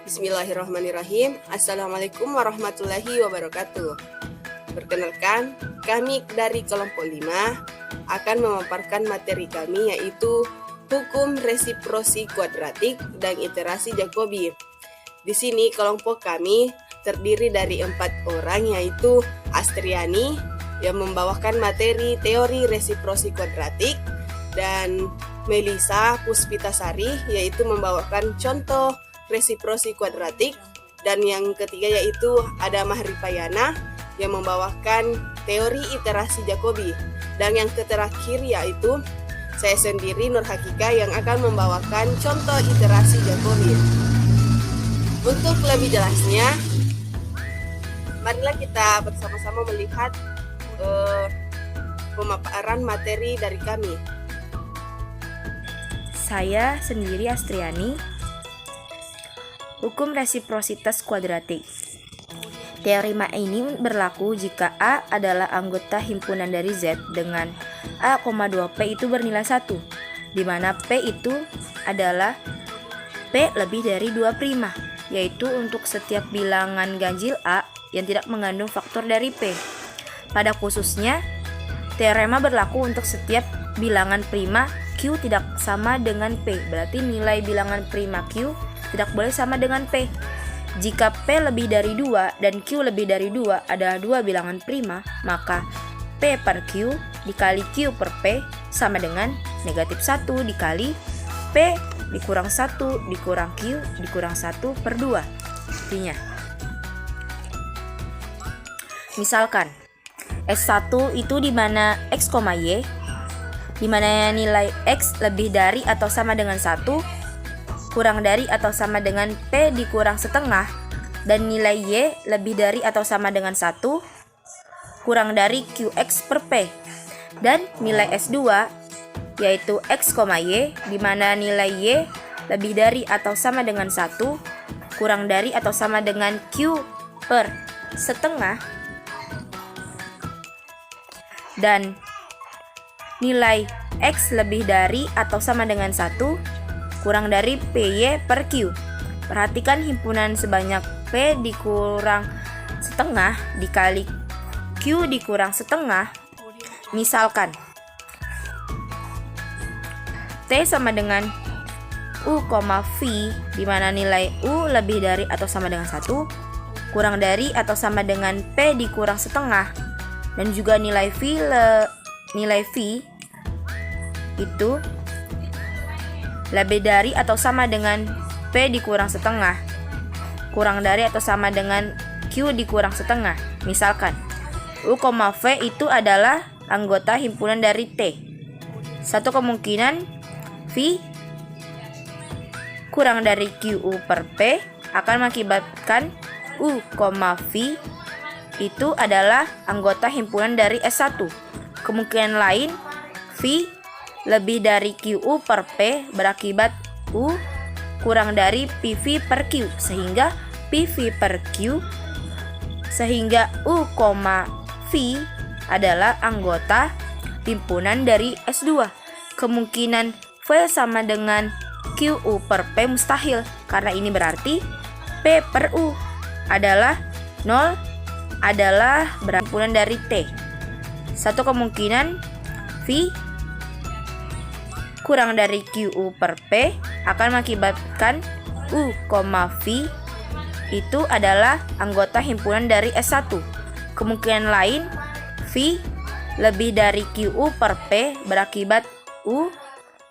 Bismillahirrahmanirrahim. Assalamualaikum warahmatullahi wabarakatuh. Perkenalkan, kami dari kelompok 5 akan memaparkan materi kami, yaitu hukum resiprosi kuadratik dan iterasi Jacobi. Di sini kelompok kami terdiri dari 4 orang, yaitu Astriani yang membawakan materi teori resiprosi kuadratik, dan Melisa Puspitasari yaitu membawakan contoh resiprosi kuadratik, dan yang ketiga yaitu ada Mahripayana yang membawakan teori iterasi Jacobi, dan yang terakhir yaitu saya sendiri Nur Hakika yang akan membawakan contoh iterasi Jacobi. Untuk lebih jelasnya, marilah kita bersama-sama melihat pemaparan materi dari kami. Saya sendiri Astriani. Hukum resiprositas kuadratik. Teorema ini berlaku jika A adalah anggota himpunan dari Z dengan A, 2P itu bernilai 1, di mana P itu adalah P lebih dari 2', yaitu untuk setiap bilangan ganjil A yang tidak mengandung faktor dari P. Pada khususnya, teorema berlaku untuk setiap bilangan prima Q tidak sama dengan P, berarti nilai bilangan prima Q tidak boleh sama dengan P. Jika P lebih dari 2 dan Q lebih dari 2 adalah dua bilangan prima, maka P per Q dikali Q per P sama dengan negatif 1 dikali P dikurang 1 dikurang Q dikurang 1 per 2. Artinya, misalkan S1 itu di mana X, Y, di mana nilai X lebih dari atau sama dengan 1, kurang dari atau sama dengan P dikurang setengah, dan nilai Y lebih dari atau sama dengan 1, kurang dari QX per P. Dan nilai S2 yaitu X, Y, di mana nilai Y lebih dari atau sama dengan 1, kurang dari atau sama dengan Q per setengah, dan nilai X lebih dari atau sama dengan 1, kurang dari PY per Q. Perhatikan himpunan sebanyak P dikurang setengah dikali Q dikurang setengah. Misalkan T sama dengan U, V, di mana nilai U lebih dari atau sama dengan 1, kurang dari atau sama dengan P dikurang setengah, dan juga nilai V itu lebih dari atau sama dengan P dikurang setengah, kurang dari atau sama dengan Q dikurang setengah. Misalkan U, V itu adalah anggota himpunan dari T. Satu kemungkinan V kurang dari QU per P akan mengakibatkan U, V itu adalah anggota himpunan dari S1. Kemungkinan lain V lebih dari QU per P berakibat U kurang dari PV per Q, sehingga PV per Q sehingga U, V adalah anggota himpunan dari S2. Kemungkinan V sama dengan QU per P mustahil, karena ini berarti P per U adalah 0 adalah berhimpunan dari T. Satu kemungkinan V kurang dari QU per P akan mengakibatkan U, V itu adalah anggota himpunan dari S1. Kemungkinan lain V lebih dari QU per P berakibat U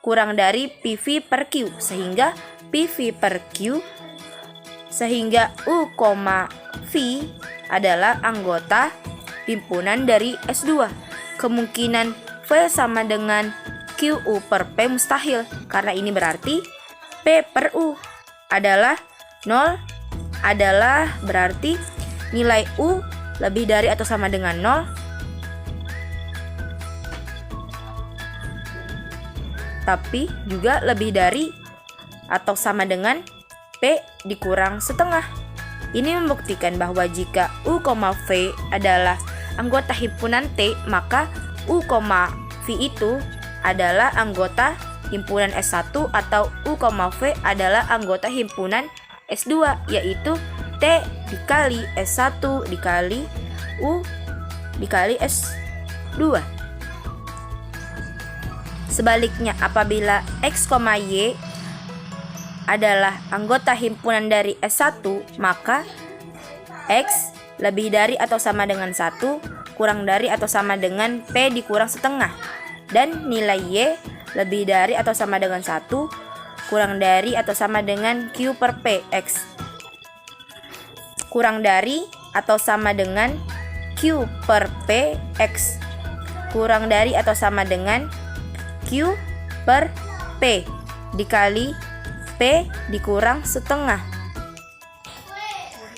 kurang dari PV per Q, sehingga PV per Q sehingga U, V adalah anggota himpunan dari S2. Kemungkinan V sama dengan QU per P mustahil, karena ini berarti P per U adalah 0 adalah berarti nilai U lebih dari atau sama dengan 0, tapi juga lebih dari atau sama dengan P dikurang setengah. Ini membuktikan bahwa jika U, V adalah anggota himpunan T, maka U, V itu adalah anggota himpunan S1 atau U, V adalah anggota himpunan S2, yaitu T dikali S1 dikali U dikali S2. Sebaliknya, apabila X, Y adalah anggota himpunan dari S1, maka X lebih dari atau sama dengan 1 kurang dari atau sama dengan P dikurang setengah, dan nilai Y lebih dari atau sama dengan 1 kurang dari atau sama dengan Q per P. X kurang dari atau sama dengan Q per P. X kurang dari atau sama dengan Q per P dikali P dikurang setengah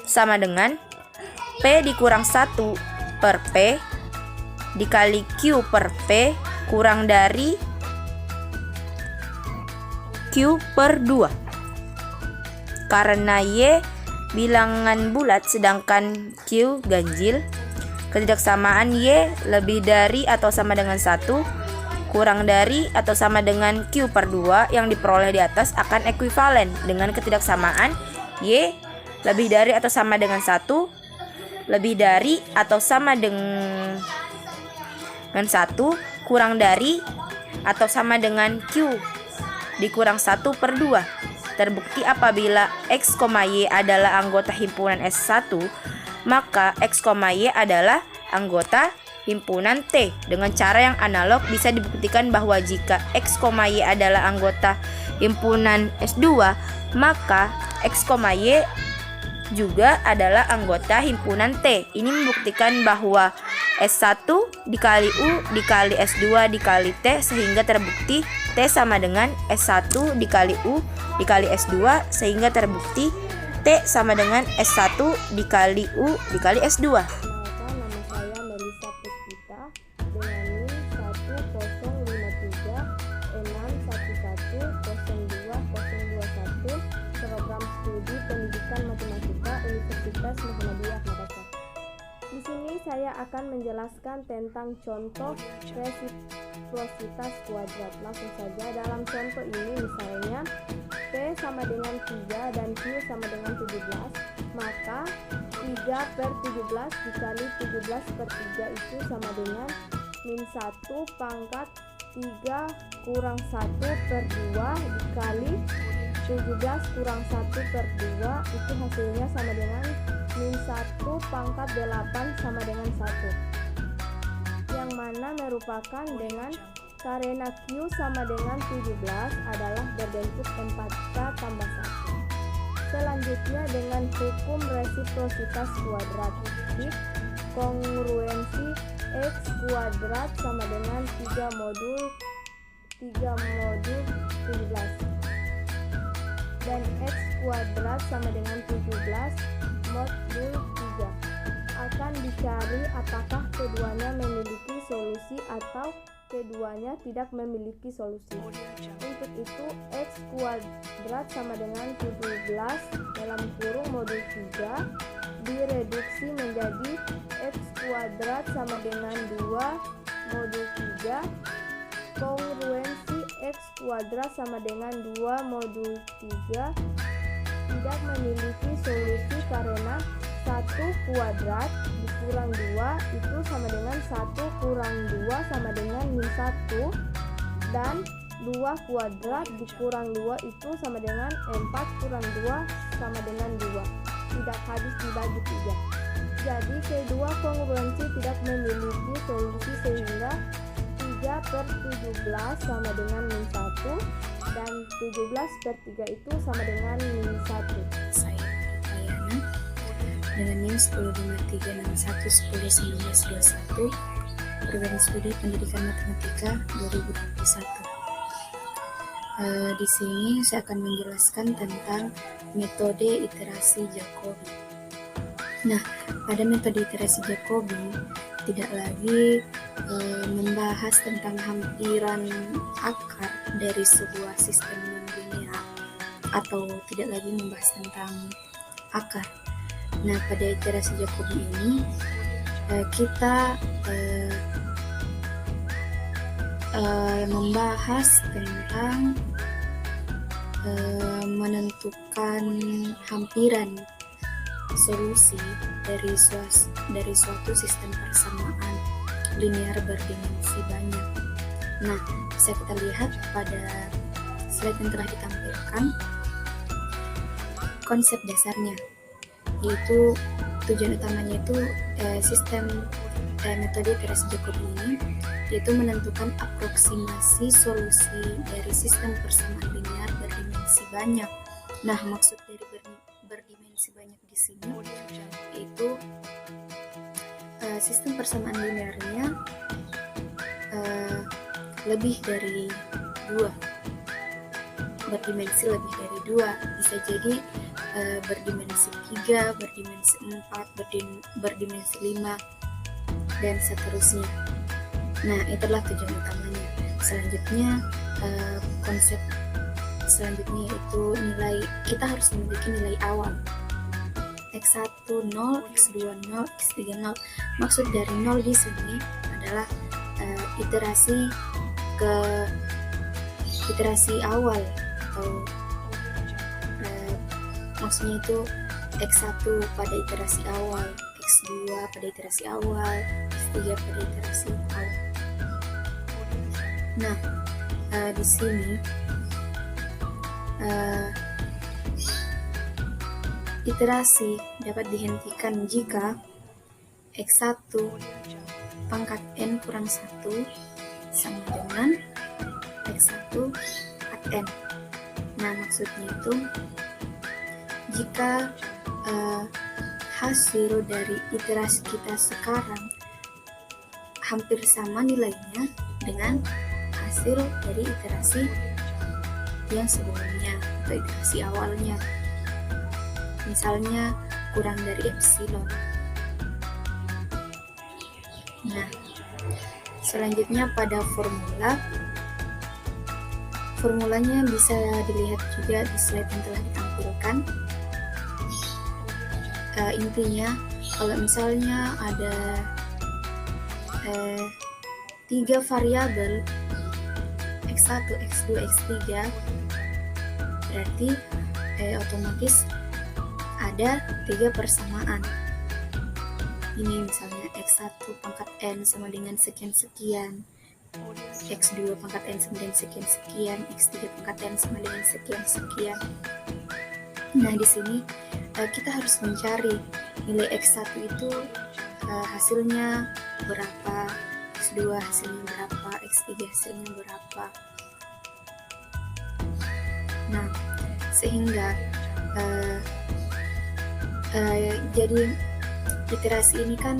sama dengan P dikurang 1 per P dikali Q per P kurang dari Q per 2. Karena Y bilangan bulat sedangkan Q ganjil, ketidaksamaan Y lebih dari atau sama dengan 1 kurang dari atau sama dengan Q per 2 yang diperoleh di atas akan ekuivalen dengan ketidaksamaan Y lebih dari atau sama dengan 1 lebih dari atau sama dengan 1 kurang dari atau sama dengan Q dikurang 1 per 2. Terbukti apabila X, Y adalah anggota himpunan S1, maka X, Y adalah anggota himpunan T. Dengan cara yang analog bisa dibuktikan bahwa jika X, Y adalah anggota himpunan S2, maka X, Y juga adalah anggota himpunan T. Ini membuktikan bahwa S1 dikali U dikali S2 dikali T, sehingga terbukti T sama dengan S1 dikali U dikali S2, sehingga terbukti T sama dengan S1 dikali U dikali S2. Di sini saya akan menjelaskan tentang contoh resiprositas kuadrat. Langsung saja, dalam contoh ini misalnya P sama dengan 3 dan Q sama dengan 17, maka 3 per 17 dikali 17 per 3 itu sama dengan min 1 pangkat 3 kurang 1 per 2 dikali 17 kurang 1 per 2, itu hasilnya sama dengan min 1 pangkat 8 sama dengan 1, yang mana merupakan dengan karena Q sama dengan 17 adalah berbentuk 4K tambah 1. Selanjutnya dengan hukum resiprositas kuadratik, kongruensi X kuadrat sama dengan 3 modul 17 dan X kuadrat sama dengan 17 modul 3 akan dicari apakah keduanya memiliki solusi atau keduanya tidak memiliki solusi. Untuk itu X kuadrat sama dengan 17 dalam kurung modul 3 direduksi menjadi X kuadrat sama dengan 2 modul 3. Kongruensi X kuadrat sama dengan 2 modul 3 tidak memiliki solusi karena 1 kuadrat dikurang 2 itu sama dengan 1 kurang 2 sama dengan min 1, dan 2 kuadrat dikurang 2 itu sama dengan 4 kurang 2 sama dengan 2, tidak habis dibagi 3. Jadi kedua kongruensi tidak memiliki solusi, sehingga 3 per 17 sama dengan min 1 dan 17 per 3 itu sama dengan min 1. Saya Rayana dengan NIM 105361101921, Program Studi Pendidikan Matematika 2021. Di sini saya akan menjelaskan tentang metode iterasi Jacobi. Nah, pada metode iterasi Jacobi tidak lagi membahas tentang hampiran akar dari sebuah sistem non-linear, atau tidak lagi membahas tentang akar. Nah, pada iterasi Jacobi ini kita membahas tentang menentukan hampiran solusi dari suatu sistem persamaan linear berdimensi banyak. Nah, bisa kita lihat pada slide yang telah ditampilkan konsep dasarnya, yaitu tujuan utamanya itu metode iterasi Jacobi ini yaitu menentukan aproksimasi solusi dari sistem persamaan linear berdimensi banyak. Nah, maksud dari berdimensi banyak di sini yaitu sistem persamaan linearnya lebih dari 2, berdimensi lebih dari 2, bisa jadi berdimensi 3, berdimensi 4, berdimensi 5, dan seterusnya. Nah, itulah tujuan utamanya. Selanjutnya, konsep selanjutnya yaitu kita harus memiliki nilai awal. X1 0, X2 0, X3 0. Maksud dari 0 di sini adalah iterasi awal, atau maksudnya itu X1 pada iterasi awal, X2 pada iterasi awal, X3 pada iterasi awal. Nah, di sini iterasi dapat dihentikan jika X1 pangkat N kurang 1 sama dengan X1 pangkat N. Nah, maksudnya itu jika hasil dari iterasi kita sekarang hampir sama nilainya dengan hasil dari iterasi yang sebelumnya atau iterasi awalnya, misalnya kurang dari epsilon. Nah, selanjutnya pada formulanya bisa dilihat juga di slide yang telah ditampilkan. Intinya, kalau misalnya ada 3 variabel X1, X2, X3, berarti otomatis ada 3 persamaan. Ini misalnya X1 pangkat N sama dengan sekian-sekian, X2 pangkat N sama dengan sekian-sekian, X3 pangkat N sama dengan sekian-sekian. Nah, di sini kita harus mencari nilai X1 itu hasilnya berapa, X2 hasilnya berapa, X3 hasilnya berapa. Nah, sehingga jadi iterasi ini kan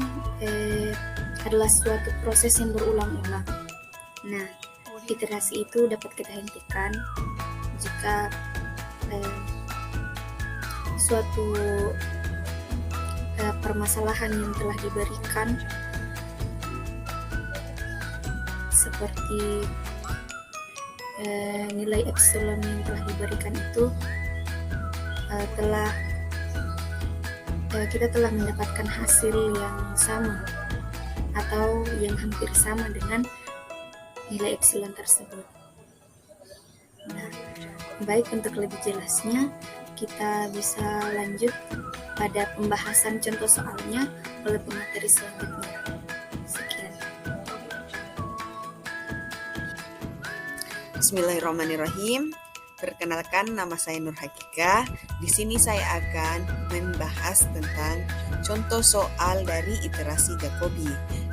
adalah suatu proses yang berulang-ulang. Nah, iterasi itu dapat kita hentikan jika suatu permasalahan yang telah diberikan seperti nilai epsilon yang telah diberikan itu kita telah mendapatkan hasil yang sama atau yang hampir sama dengan nilai epsilon tersebut. Nah, baik, untuk lebih jelasnya kita bisa lanjut pada pembahasan contoh soalnya oleh pemateri selanjutnya. Sekian. Bismillahirrahmanirrahim. Perkenalkan, nama saya Nur Hakika. Di sini saya akan membahas tentang contoh soal dari iterasi Jacobi.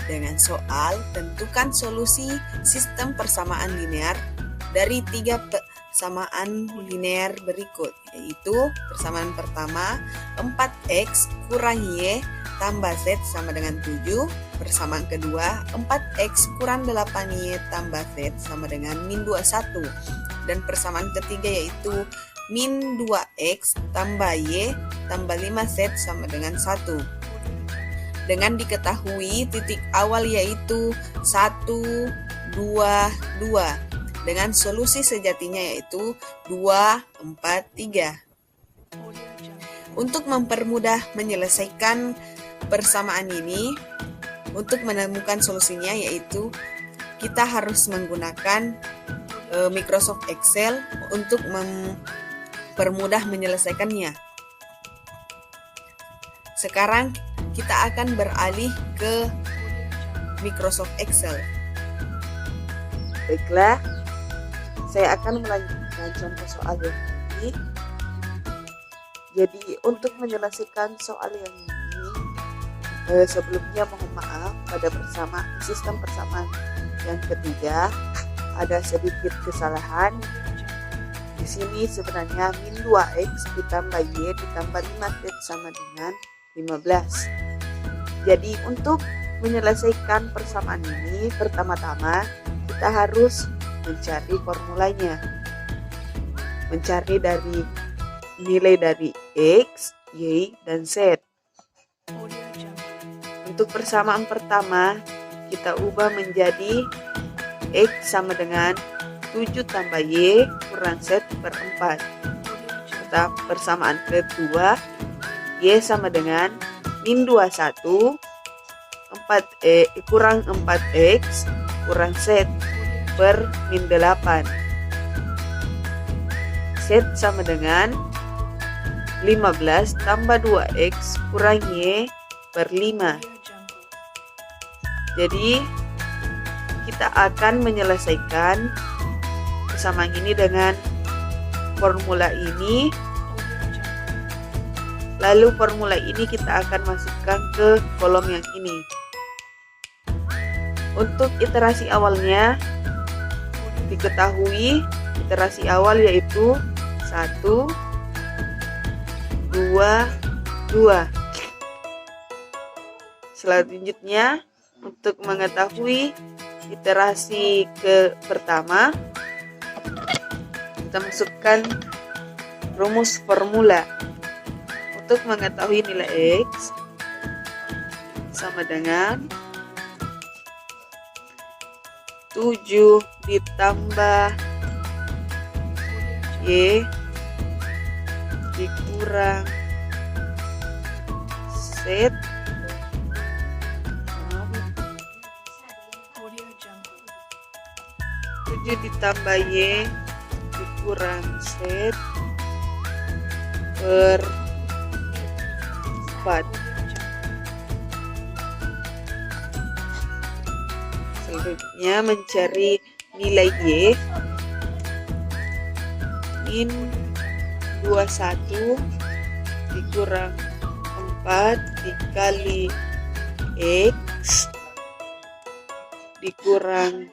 Dengan soal, tentukan solusi sistem persamaan linear dari 3 persamaan linear berikut, yaitu persamaan pertama 4x kurang y tambah z sama dengan 7, persamaan kedua 4x kurang 8y tambah z sama dengan min 21, dan persamaan ketiga yaitu min 2x tambah y tambah 5z sama dengan 1. Dengan diketahui titik awal yaitu 1, 2, 2. Dengan solusi sejatinya yaitu 2, 4, 3. Untuk mempermudah menyelesaikan persamaan ini, untuk menemukan solusinya yaitu kita harus menggunakan Microsoft Excel untuk mempermudah menyelesaikannya. Sekarang kita akan beralih ke Microsoft Excel. Baiklah, saya akan melanjutkan contoh soal yang ini. Jadi untuk menyelesaikan soal yang ini, sebelumnya mohon maaf, pada sistem persamaan yang ketiga ada sedikit kesalahan. Di sini sebenarnya min 2x ditambah y ditambah 5z sama dengan 15. Jadi untuk menyelesaikan persamaan ini, pertama-tama kita harus mencari formulanya. Mencari dari nilai dari x, y, dan z. Untuk persamaan pertama, kita ubah menjadi x sama dengan 7 tambah y kurang z per 4. Persamaan kedua, y sama dengan min 21 kurang 4x kurang z per min 8. Z sama dengan 15 tambah 2x kurang y per 5. Jadi kita akan menyelesaikan persamaan ini dengan formula ini. Lalu formula ini kita akan masukkan ke kolom yang ini. Untuk iterasi awalnya diketahui, iterasi awal yaitu 1, 2, 2. Selanjutnya untuk mengetahui iterasi pertama, kita masukkan rumus formula. Untuk mengetahui nilai x sama dengan 7 ditambah y dikurang z 7 ditambah y dikurang z per 4. Selanjutnya mencari nilai y. Min 21 dikurang 4 dikali x dikurang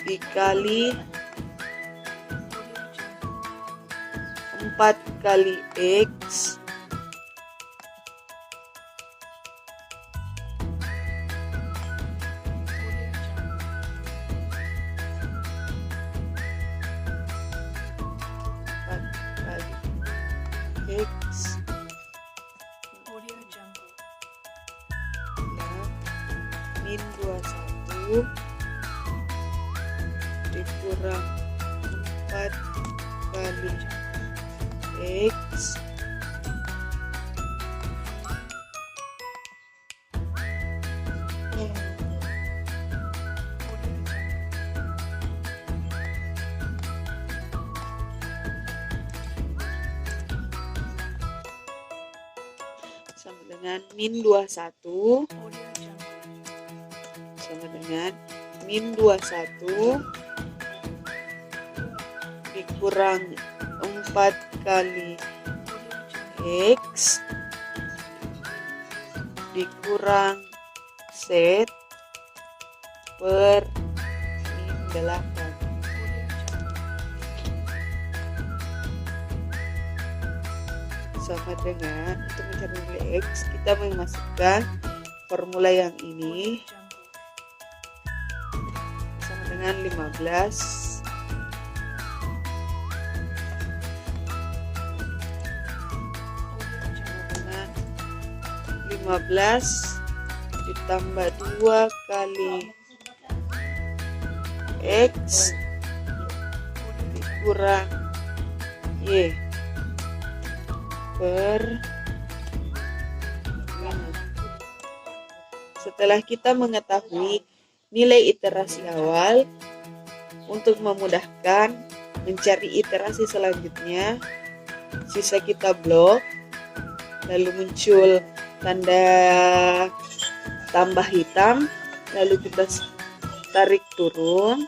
dikali 4 kali x min 21 dikurang 4 kali x sama dengan min 21 sama dengan min 21 dikurang 4 kali x dikurang z per min 8. Sama dengan untuk mencari nilai x kita memasukkan formula yang ini sama dengan 15 ditambah 2 kali x dikurang y per 5. setelah kita mengetahui nilai iterasi awal, untuk memudahkan mencari iterasi selanjutnya, sisa kita blok, lalu muncul tanda tambah hitam, lalu kita tarik turun.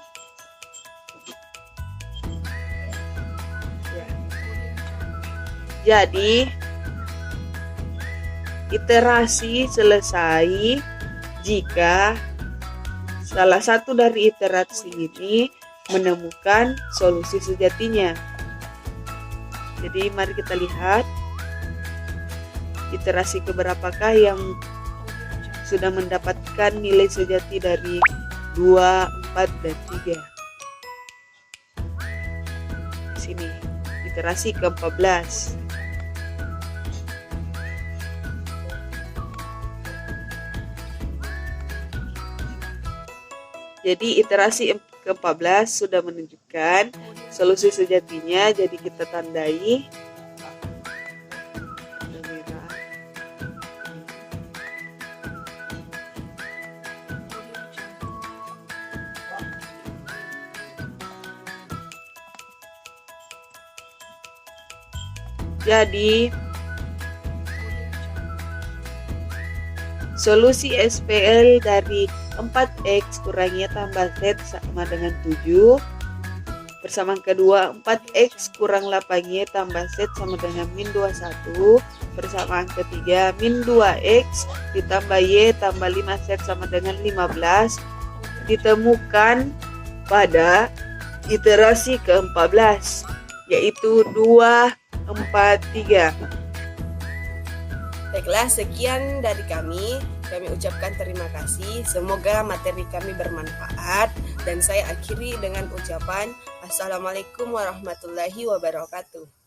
Jadi iterasi selesai jika salah satu dari iterasi ini menemukan solusi sejatinya. Jadi mari kita lihat iterasi keberapakah yang sudah mendapatkan nilai sejati dari 2, 4, dan 3. Di sini iterasi ke-14. Jadi iterasi ke-14 sudah menunjukkan solusi sejatinya, jadi kita tandai. Merah. Jadi solusi SPL dari 4x kurangnya tambah z sama dengan 7. Persamaan kedua, 4x kurang 8y tambah z sama dengan min 21. Persamaan ketiga, min 2x ditambah y tambah 5z sama dengan 15. Ditemukan pada iterasi ke-14, yaitu 2, 4, 3. Baiklah, sekian dari kami. Kami ucapkan terima kasih. Semoga materi kami bermanfaat. Dan saya akhiri dengan ucapan Assalamualaikum warahmatullahi wabarakatuh.